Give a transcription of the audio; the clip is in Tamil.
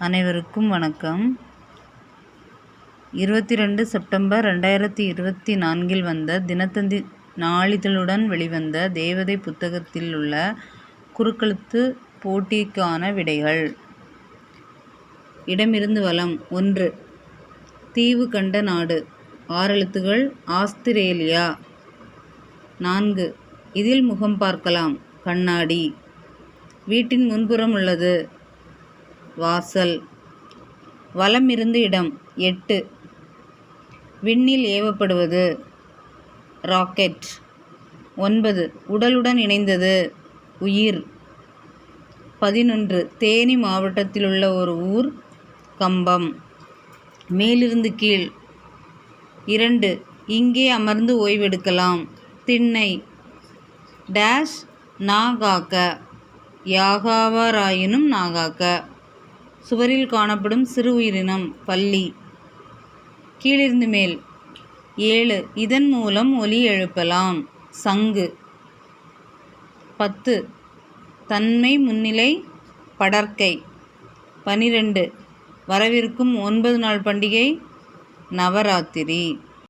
அனைவருக்கும் வணக்கம். 22 செப்டம்பர் 2024 வந்த தினத்தந்தி நாளிதழுடன் வெளிவந்த தேவதை புத்தகத்தில் உள்ள குறுக்கெழுத்து போட்டிக்கான விடைகள். இடமிருந்து வலம். 1. தீவு கண்ட நாடு. 6 எழுத்துகள். ஆஸ்திரேலியா. 4. இதில் முகம் பார்க்கலாம். கண்ணாடி. வீட்டின் முன்புறம் உள்ளது. வாசல். வலம் இருந்து இடம். 8. விண்ணில் ஏவப்படுவது. ராக்கெட். 9. உடலுடன் இணைந்தது. உயிர். 11. தேனி மாவட்டத்திலுள்ள ஒரு ஊர். கம்பம். மேலிருந்து கீழ். 2. இங்கே அமர்ந்து ஓய்வெடுக்கலாம். திண்ணை. டேஷ் நாகாக்க. யாகாவாராயினும் நாகாக்க. சுவரில் காணப்படும் சிறு உயிரினம். பல்லி. கீழிருந்து மேல். 7. இதன் மூலம் ஒலி எழுப்பலாம். சங்கு. 10. தன்மை முன்னிலை. படர்க்கை. 12. வரவிருக்கும் 9 நாள் பண்டிகை. நவராத்திரி.